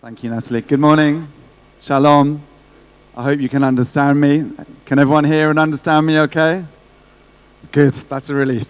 Thank you, Natalie. Good morning. Shalom. I hope you can understand me. Can everyone hear and understand me okay? Good. That's a relief.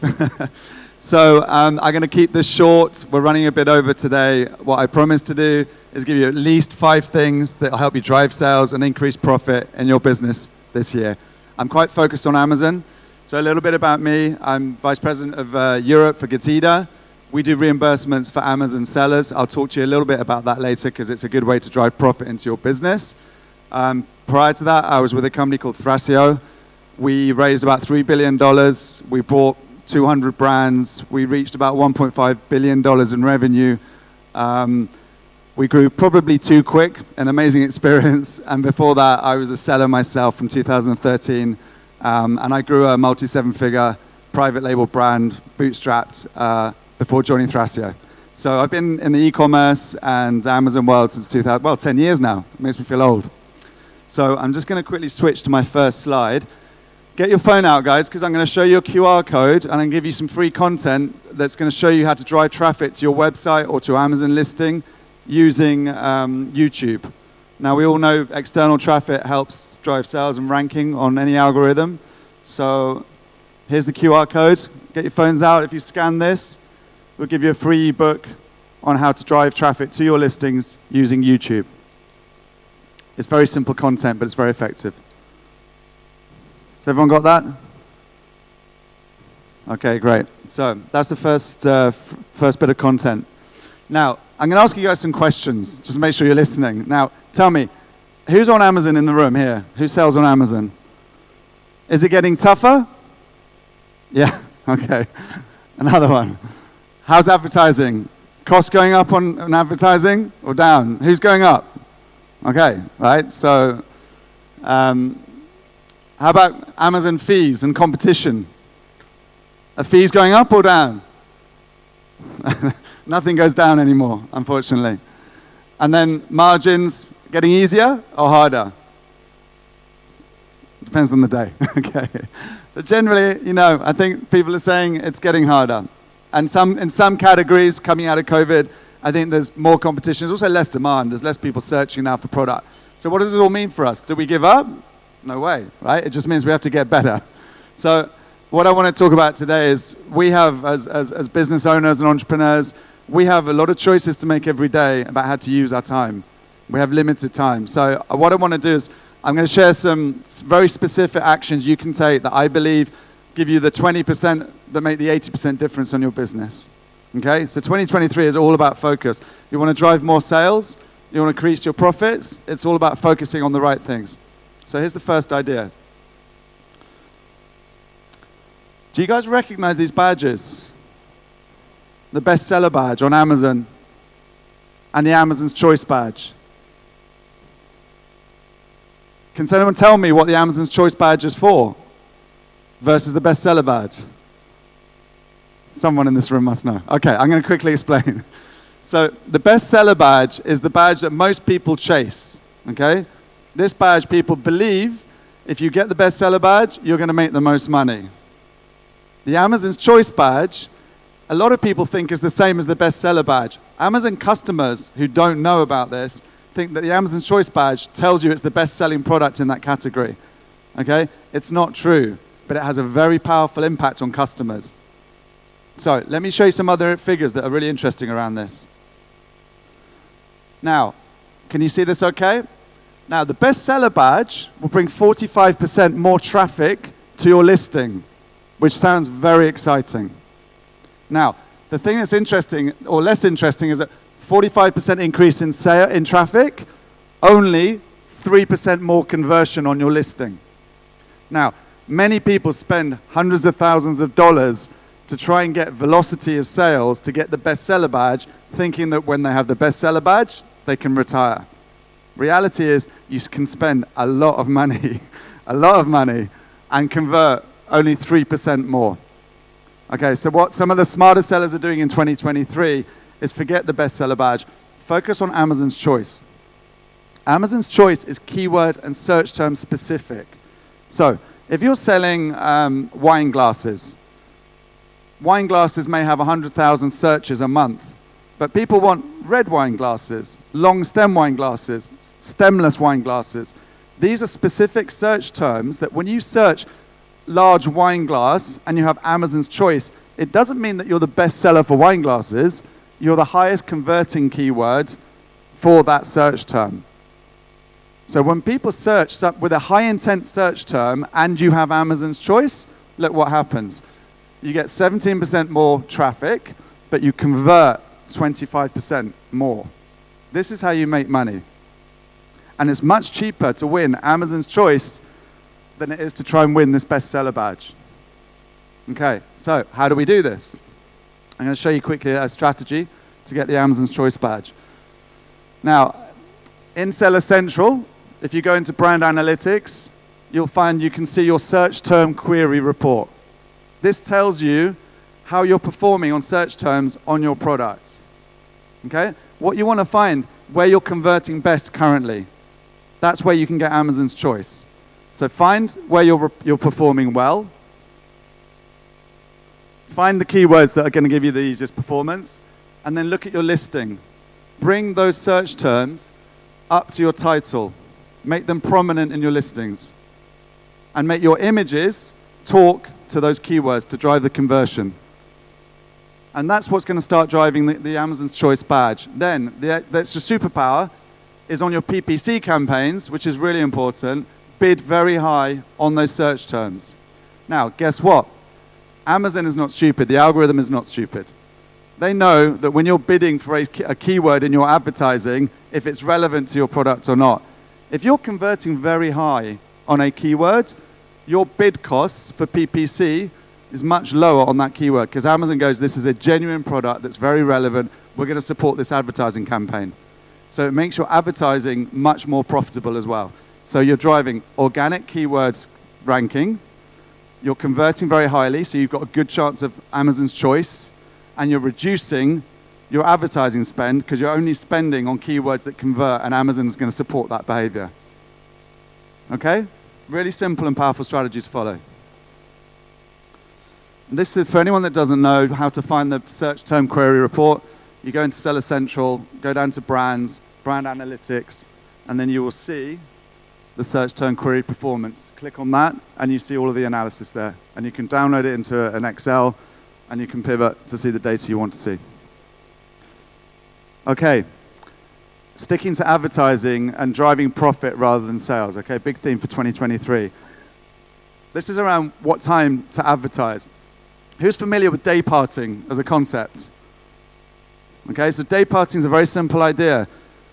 So I'm going to keep this short. We're running a bit over today. What I promised to do is give you at least 5 things that will help you drive sales and increase profit in your business this year. I'm quite focused on Amazon. So a little bit about me. I'm Vice President of Europ for Getida. We do reimbursements for Amazon sellers. I'll talk to you a little bit about that later because it's a good way to drive profit into your business. Prior to that, I was with a company called Thrasio. We raised about $3 billion. We bought 200 brands. We reached about $1.5 billion in revenue. We grew probably too quick, an amazing experience. And before that, I was a seller myself from 2013. And I grew a multi-7-figure private label brand, bootstrapped, before joining Thrasio. So I've been in the e-commerce and Amazon world since 10 years now. It makes me feel old. So I'm just going to quickly switch to my first slide. Get your phone out, guys, because I'm going to show you a QR code and I'm going to give you some free content that's going to show you how to drive traffic to your website or to Amazon listing using YouTube. Now, we all know external traffic helps drive sales and ranking on any algorithm. So here's the QR code. Get your phones out. If you scan this, we'll give you a free ebook on how to drive traffic to your listings using YouTube. It's very simple content, but it's very effective. Has everyone got that? Okay, great. So that's the first bit of content. Now, I'm going to ask you guys some questions, just to make sure you're listening. Now, tell me, who's on Amazon in the room here? Who sells on Amazon? Is it getting tougher? Yeah, okay. Another one. How's advertising? Costs going up on advertising or down? Who's going up? Okay, right. So how about Amazon fees and competition? Are fees going up or down? Nothing goes down anymore, unfortunately. And then margins getting easier or harder? Depends on the day. Okay. But generally, I think people are saying it's getting harder. And in some categories coming out of COVID, I think there's more competition. There's also less demand. There's less people searching now for product. So what does this all mean for us? Do we give up? No way, right? It just means we have to get better. So what I want to talk about today is we have, as business owners and entrepreneurs, we have a lot of choices to make every day about how to use our time. We have limited time. So what I want to do is I'm going to share some very specific actions you can take that I believe give you the 20% that make the 80% difference on your business. Okay? So 2023 is all about focus. You want to drive more sales? You want to increase your profits? It's all about focusing on the right things. So here's the first idea. Do you guys recognize these badges? The bestseller badge on Amazon and the Amazon's Choice badge. Can someone tell me what the Amazon's Choice badge is for versus the bestseller badge? Someone in this room must know. Okay, I'm going to quickly explain. So the bestseller badge is the badge that most people chase. Okay? This badge, people believe if you get the bestseller badge, you're going to make the most money. The Amazon's Choice badge, a lot of people think is the same as the bestseller badge. Amazon customers who don't know about this think that the Amazon's Choice badge tells you it's the best-selling product in that category. Okay? It's not true, but it has a very powerful impact on customers. So let me show you some other figures that are really interesting around this. Now, can you see this okay? Now, the bestseller badge will bring 45% more traffic to your listing, which sounds very exciting. Now, the thing that's interesting, or less interesting, is that 45% increase in traffic, only 3% more conversion on your listing. Now, many people spend hundreds of thousands of dollars to try and get velocity of sales to get the bestseller badge, thinking that when they have the bestseller badge, they can retire. Reality is you can spend a lot of money, and convert only 3% more. Okay, so what some of the smarter sellers are doing in 2023 is forget the bestseller badge. Focus on Amazon's Choice. Amazon's Choice is keyword and search term specific. So if you're selling wine glasses may have 100,000 searches a month. But people want red wine glasses, long stem wine glasses, stemless wine glasses. These are specific search terms that when you search large wine glass and you have Amazon's choice, it doesn't mean that you're the best seller for wine glasses. You're the highest converting keyword for that search term. So when people search with a high intent search term and you have Amazon's choice, look what happens. You get 17% more traffic, but you convert 25% more. This is how you make money. And it's much cheaper to win Amazon's choice than it is to try and win this bestseller badge. Okay, so how do we do this? I'm going to show you quickly a strategy to get the Amazon's choice badge. Now, in Seller Central, if you go into brand analytics, you'll find you can see your search term query report. This tells you how you're performing on search terms on your product. Okay? What you want to find, where you're converting best currently. That's where you can get Amazon's choice. So find where you're performing well. Find the keywords that are going to give you the easiest performance. And then look at your listing. Bring those search terms up to your title. Make them prominent in your listings. And make your images talk to those keywords to drive the conversion. And that's what's going to start driving the Amazon's Choice badge. Then, that's your superpower, is on your PPC campaigns, which is really important, bid very high on those search terms. Now, guess what? Amazon is not stupid. The algorithm is not stupid. They know that when you're bidding for a keyword in your advertising, if it's relevant to your product or not. If you're converting very high on a keyword, your bid costs for PPC is much lower on that keyword because Amazon goes, this is a genuine product that's very relevant. We're going to support this advertising campaign. So it makes your advertising much more profitable as well. So you're driving organic keywords ranking. You're converting very highly, so you've got a good chance of Amazon's choice. And you're reducing your advertising spend because you're only spending on keywords that convert, and Amazon's going to support that behavior. Okay? Really simple and powerful strategy to follow. This is for anyone that doesn't know how to find the search term query report. You go into Seller Central, go down to brands, brand analytics, and then you will see the search term query performance. Click on that, and you see all of the analysis there. And you can download it into an Excel, and you can pivot to see the data you want to see. Okay. Sticking to advertising and driving profit rather than sales. Okay, big theme for 2023. This is around what time to advertise. Who's familiar with day parting as a concept? Okay, so day parting is a very simple idea.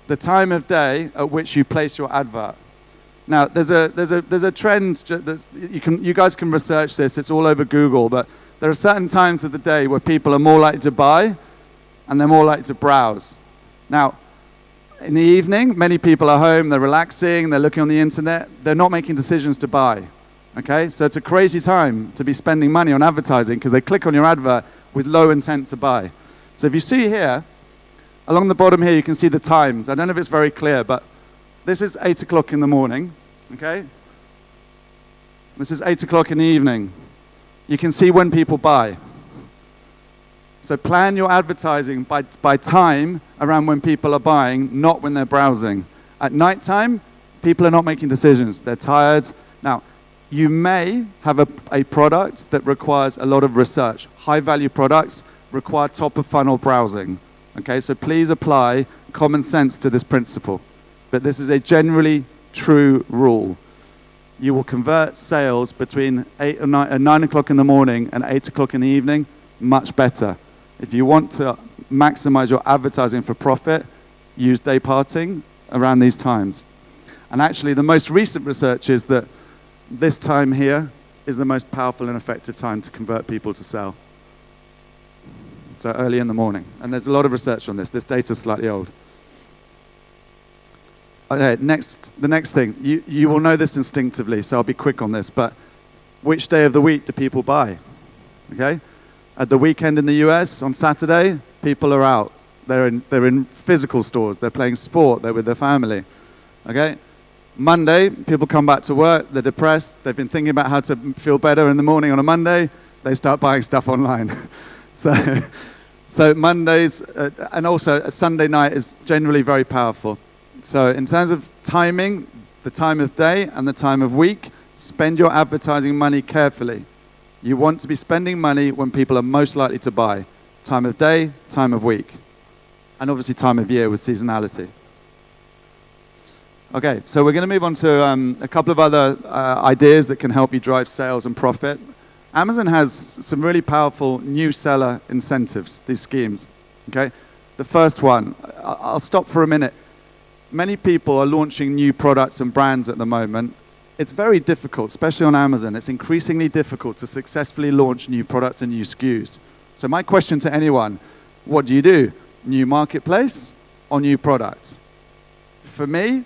The time of day at which you place your advert. Now, there's a trend that's, you guys can research this. It's all over Google, but there are certain times of the day where people are more likely to buy and they're more likely to browse. Now, in the evening, many people are home, they're relaxing, they're looking on the internet, they're not making decisions to buy. Okay, so it's a crazy time to be spending money on advertising because they click on your advert with low intent to buy. So if you see here, along the bottom here, you can see the times. I don't know if it's very clear, but this is 8 o'clock in the morning, okay? This is 8 o'clock in the evening. You can see when people buy. So plan your advertising by time around when people are buying, not when they're browsing. At nighttime, people are not making decisions. They're tired. Now, you may have a product that requires a lot of research. High-value products require top-of-funnel browsing. Okay, so please apply common sense to this principle. But this is a generally true rule. You will convert sales between 9 o'clock in the morning and 8 o'clock in the evening much better. If you want to maximize your advertising for profit, use day parting around these times. And actually, the most recent research is that this time here is the most powerful and effective time to convert people to sell. So early in the morning. And there's a lot of research on this. This data's slightly old. Okay, the next thing. You will know this instinctively, so I'll be quick on this. But which day of the week do people buy? Okay? At the weekend in the US, on Saturday, people are out. They're in physical stores. They're playing sport. They're with their family. Okay? Monday, people come back to work. They're depressed. They've been thinking about how to feel better in the morning on a Monday. They start buying stuff online. So So Mondays, and also a Sunday night is generally very powerful. So in terms of timing, the time of day and the time of week, spend your advertising money carefully. You want to be spending money when people are most likely to buy. Time of day, time of week, and obviously time of year with seasonality. Okay, so we're going to move on to a couple of other ideas that can help you drive sales and profit. Amazon has some really powerful new seller incentives, these schemes. Okay, the first one, I'll stop for a minute. Many people are launching new products and brands at the moment. It's very difficult, especially on Amazon. It's increasingly difficult to successfully launch new products and new SKUs. So my question to anyone, what do you do? New marketplace or new product? For me,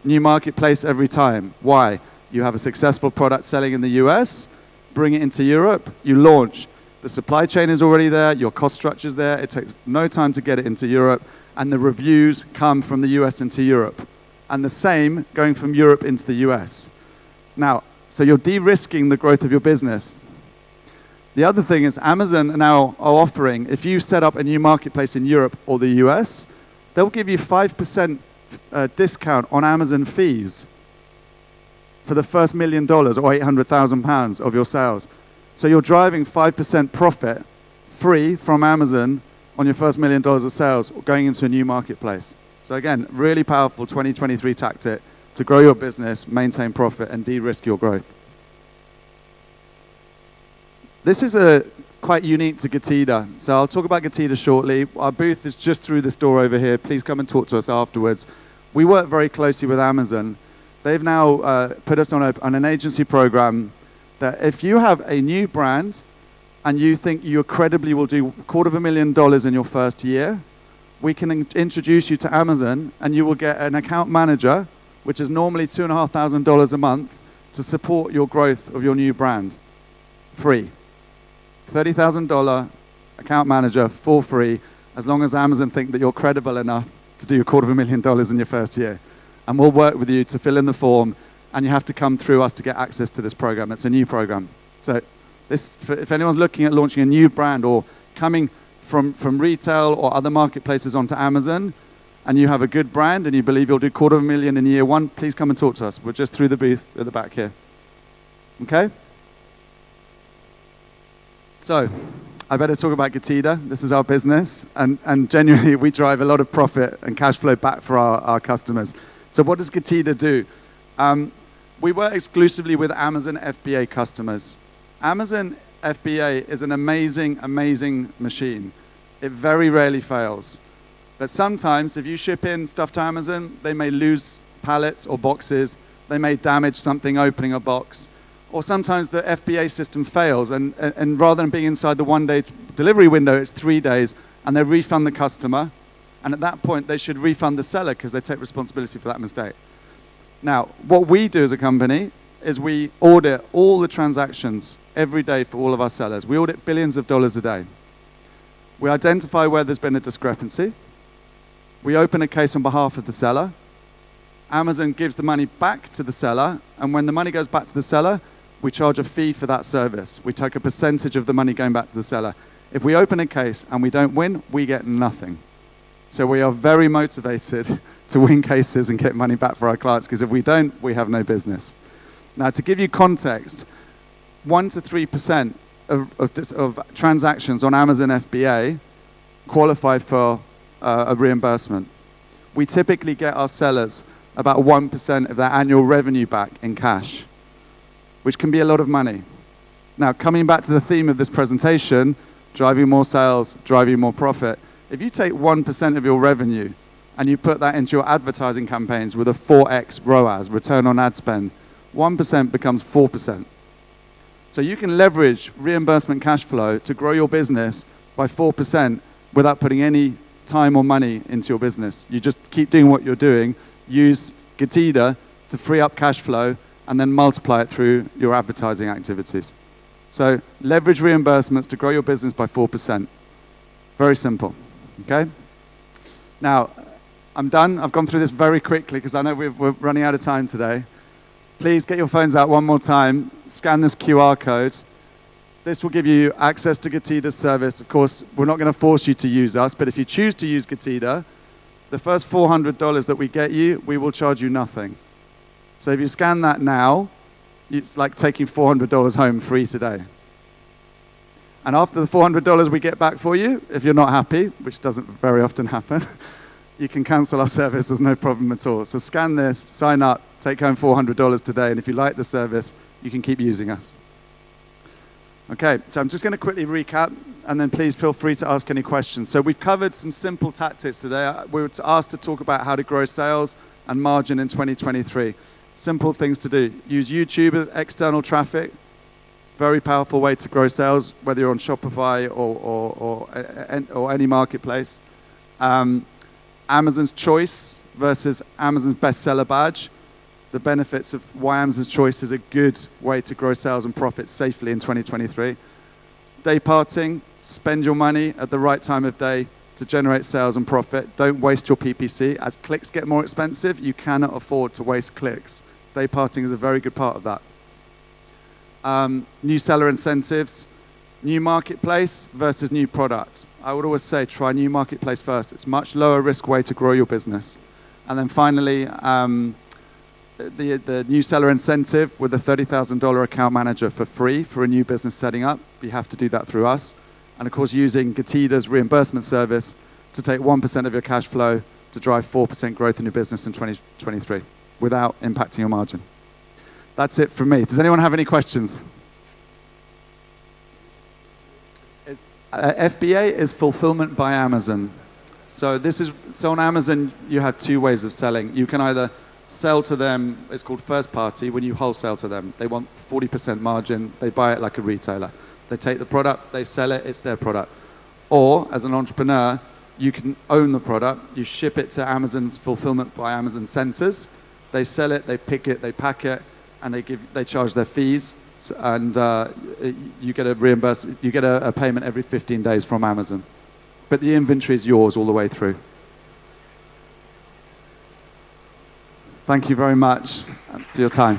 new marketplace every time. Why? You have a successful product selling in the US, bring it into Europe, you launch. The supply chain is already there, your cost structure is there, it takes no time to get it into Europe, and the reviews come from the US into Europe. And the same going from Europe into the US. Now, so you're de-risking the growth of your business. The other thing is Amazon now are offering, if you set up a new marketplace in Europe or the US, they'll give you 5% discount on Amazon fees for the first $1 million or £800,000 of your sales. So you're driving 5% profit free from Amazon on your first $1 million of sales going into a new marketplace. So again, really powerful 2023 tactic to grow your business, maintain profit, and de-risk your growth. This is quite unique to Getida. So I'll talk about Getida shortly. Our booth is just through this door over here. Please come and talk to us afterwards. We work very closely with Amazon. They've now put us on an agency program that if you have a new brand and you think you credibly will do $250,000 in your first year, we can introduce you to Amazon and you will get an account manager, which is normally $2,500 a month, to support your growth of your new brand. Free. $30,000 account manager for free, as long as Amazon think that you're credible enough to do $250,000 in your first year. And we'll work with you to fill in the form, and you have to come through us to get access to this program. It's a new program. So if anyone's looking at launching a new brand or coming from retail or other marketplaces onto Amazon, and you have a good brand and you believe you'll do $250,000 in year one, please come and talk to us. We're just through the booth at the back here. Okay? So I better talk about Getida. This is our business, and genuinely we drive a lot of profit and cash flow back for our customers. So what does Getida do? We work exclusively with Amazon FBA customers. Amazon FBA is an amazing, amazing machine. It very rarely fails. But sometimes if you ship in stuff to Amazon, they may lose pallets or boxes. They may damage something opening a box. Or sometimes the FBA system fails, and rather than being inside the one-day delivery window, it's 3 days, and they refund the customer. And at that point, they should refund the seller because they take responsibility for that mistake. Now, what we do as a company is we audit all the transactions every day for all of our sellers. We audit billions of dollars a day. We identify where there's been a discrepancy. We open a case on behalf of the seller. Amazon gives the money back to the seller, and when the money goes back to the seller, we charge a fee for that service. We take a percentage of the money going back to the seller. If we open a case and we don't win, we get nothing. So we are very motivated to win cases and get money back for our clients, because if we don't, we have no business. Now, to give you context, 1 to 3% of transactions on Amazon FBA qualify for a reimbursement. We typically get our sellers about 1% of their annual revenue back in cash, which can be a lot of money. Now, coming back to the theme of this presentation, driving more sales, driving more profit, if you take 1% of your revenue and you put that into your advertising campaigns with a 4x ROAS, return on ad spend, 1% becomes 4%. So you can leverage reimbursement cash flow to grow your business by 4% without putting any time or money into your business. You just keep doing what you're doing, use Getida to free up cash flow, and then multiply it through your advertising activities. So leverage reimbursements to grow your business by 4%. Very simple, okay? Now, I'm done. I've gone through this very quickly because I know we're running out of time today. Please get your phones out one more time, scan this QR code. This will give you access to Gatida's service. Of course, we're not going to force you to use us, but if you choose to use Gatida, the first $400 that we get you, we will charge you nothing. So if you scan that now, it's like taking $400 home free today. And after the $400 we get back for you, if you're not happy, which doesn't very often happen, you can cancel our service. There's no problem at all. So scan this, sign up, take home $400 today, and if you like the service, you can keep using us. Okay, so I'm just going to quickly recap, and then please feel free to ask any questions. So we've covered some simple tactics today. We were asked to talk about how to grow sales and margin in 2023. Simple things to do. Use YouTube as external traffic. Very powerful way to grow sales, whether you're on Shopify or any marketplace. Amazon's Choice versus Amazon's bestseller badge. The benefits of why Amazon's Choice is a good way to grow sales and profits safely in 2023. Day parting, spend your money at the right time of day to generate sales and profit. Don't waste your PPC. As clicks get more expensive, you cannot afford to waste clicks. Day parting is a very good part of that. New seller incentives, new marketplace versus new product. I would always say try new marketplace first. It's a much lower risk way to grow your business. And then finally, the new seller incentive with a $30,000 account manager for free for a new business setting up. You have to do that through us. And of course, using Gatida's reimbursement service to take 1% of your cash flow to drive 4% growth in your business in 2023 without impacting your margin. That's it from me. Does anyone have any questions? FBA is fulfillment by Amazon. So on Amazon, you have two ways of selling. You can either sell to them, it's called first party, when you wholesale to them. They want 40% margin, they buy it like a retailer. They take the product, they sell it, it's their product. Or, as an entrepreneur, you can own the product, you ship it to Amazon's fulfillment by Amazon centers, they sell it, they pick it, they pack it, and they charge their fees, and you get a payment every 15 days from Amazon. But the inventory is yours all the way through. Thank you very much for your time.